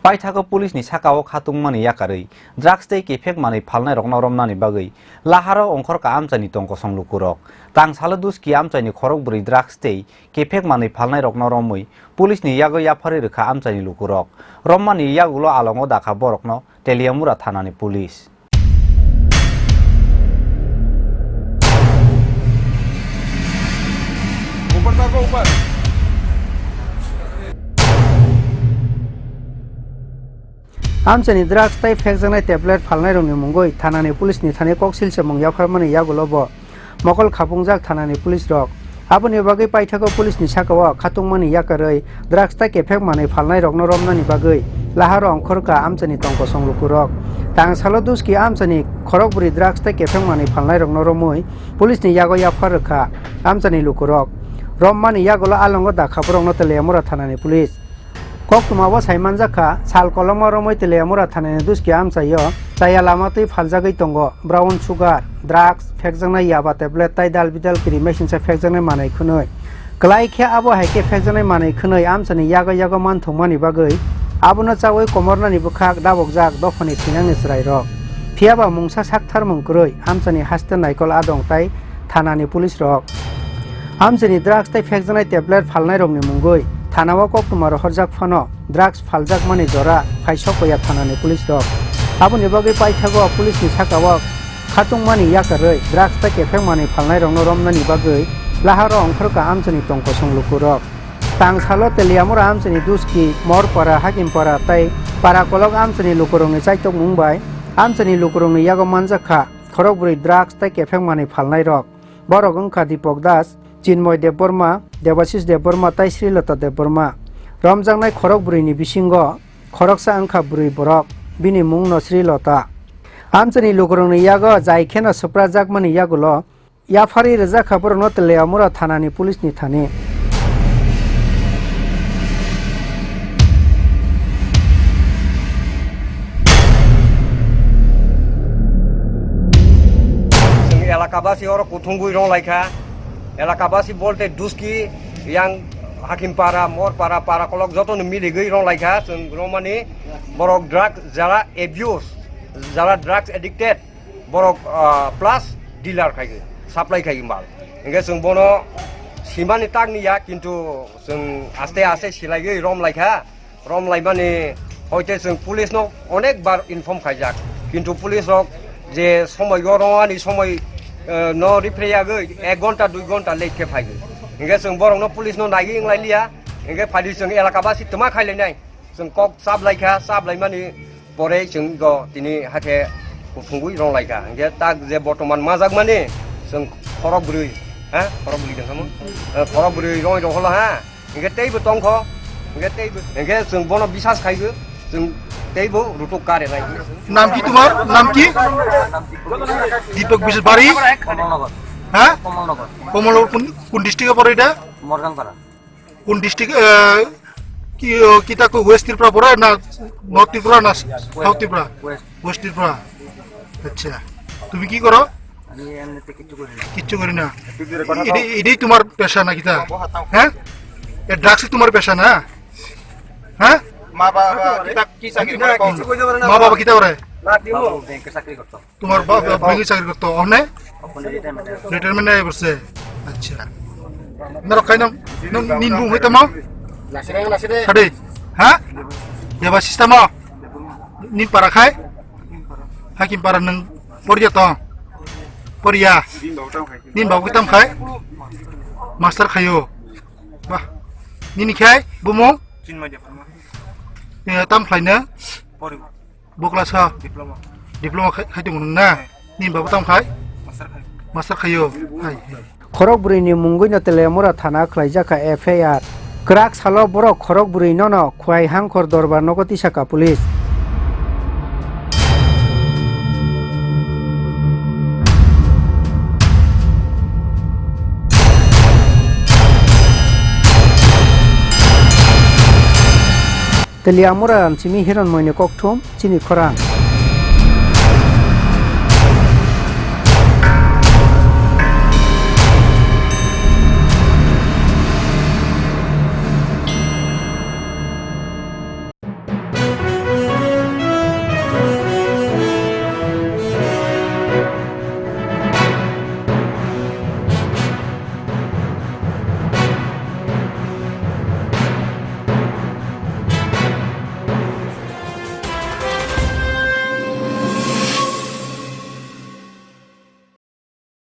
Paithaka police ni sakao khatung mani yakarei drugs tei kefek mani phalnai rokna romnani bagui laharo ongkhor ka amchani tongko songlukurok tang saladus ki amchani khorok buri drugs tei kefek mani phalnai rokna romui police ni yago yaphari rikha amchani lukurok rommani yagulo alongo dakha borokno teliamura thanani police Amchani drugs tai phekjanai tablet phalnai rokni mungoi thanani police ni thane koksil chamung yapharmani yagulobo mokol khapungjak thanani police rok aboni bagui paithaka police ni sakao khatungmani yakarei drugs tai kefek manai phalnai rokno romnani bagui laharo ongkhorka amchani tongko songlukurok tang saladus ki amchani khorokburi drugs tai kefek manai phalnai rokno romui police ni yago yapharkha amchani lukurok rommani yagulo alongo dakhaborokno teleamura thanani police Koktumabo Saimanjaka, Sal Koloma Romoi Teleamura Thanani Duski Amsayo, Taya Lamatui Faljagai Tongo, Brown Sugar, Drugs, Fekjana Yaba Tablet, Tidal Vital Cremation Fekjana Manai Kunoi. Klaike Abo Hake Fekjana Manai Kunoi Amsani Yaga Yagaman Tomani Bagui, Abuna Chawi Komorna Nibukak, Dabokzak, Dofani Finanis Rairo. Piaba Mungsa Saktar Munkuroi, Amsani Hastan Naikol Adong Tai, Thanani Police Rock. Amsani Drugs Tai Fekjana Tablet Falnai Romni Mungoi. Thanawa koktumaro horjak phano drugs phaljak mani jora phaisokoya thanani police rok aboni bagui paithago police ni sakao khatung mani yakarei drugs ta kefek mani phalnai rokno romnani bagui laharo ongkhorka amchani tongko songlukurok tang salo teliamura amchani duski morpara hakimpara tai parakolok amchani lukurongni chaitok mungbai amchani lukurongni yago manjakha khorokburi drugs ta kefek mani phalnai rok borok ongkha Dipok Das Chinmoy Deborma, Devasis Deborma, Tai Srilata Deborma, Ramjangnai Khorok Burini Bisingo, Khoroksa Angkha Buri Borok, Bini Mungno Srilata. Amchani Lukurongni Yago, Jaikhena Suprajak Yagulo, Yafari Raja Khaborno Teleamura Thanani Police ni Thane. Elakabasi oro kuthungui rong laika Elakabasi bolte duski yang hakimpara morpara parakolok joto miligui rong laika romani borok drug jara abuse jara drugs addicted borok plus dealer khai supply khai mal engge sung bono simani tagni ya kintu sung aste aste silai rom laika rom laibani hoite sung police no onek bar inform khaijak kintu police rok je somoy goroni somoy no replay age 1 ঘন্টা 2 ঘন্টা late ke phai inge sung borong no police no nagi inglai lia inge phali sung elakabasi tuma khailai nai sung kok sab laika sab laimani pore sung go tini hake kuthungui rong laika inge tak je bortoman majak mani sung khorok buri ha khorok buri dengkamu khorok buri rong rong hola ha inge teibo tongkho inge sung bono bisas khaigo sung teibo rutuk kare nai নাম কি তোমার নাম কি দীপক বিশবাড়ি হ্যাঁ কমলনগর কোন ডিস্ট্রিক্টে পড়ে এটা মরগাংপাড়া কোন ডিস্ট্রিক্ট কি কিটা কো ওয়েস্ট ত্রিপুরা পড়ে না নর্থ ত্রিপুরা না সাউথ ত্রিপুরা ওয়েস্ট ত্রিপুরা আচ্ছা তুমি কি করো আমি এমনিতে কিচ্ছু করি না এটাই তোমার পেশা না কিটা হ্যাঁ এ ড্রাগস তোমার পেশা না হ্যাঁ মা বাবা কি চাকরি করে মা বাবা কিটা করে ব্যাংকে চাকরি করতো তোমার বাবা ব্যাংকে চাকরি করতো অনে রিটায়ারমেন্ট আই বসে আচ্ছা নরক খাইনা নিনবু হইতামা লাসিরে সাড়ে হ্যাঁ এবা সিস্টেম নিন পারা খাই হাকিম পারা নং পড়িয়া তো পড়িয়া নিন বাবু কিতাম খাই মাস্টার খাইও বাহ নিনি খাই বুমো চিন্ময় দেববর্মা tam khlaina পড়ি boklasa diploma khaitung na nin babu tam khai master khayo hai Khorokburi ni mungoi no Teleamura Thana khlaijaka FIR Krak salo borok Khorokburi no khwai hangkhor dorbar nogoti saka police Teleamura chimi hiron moine kokthum chini khorang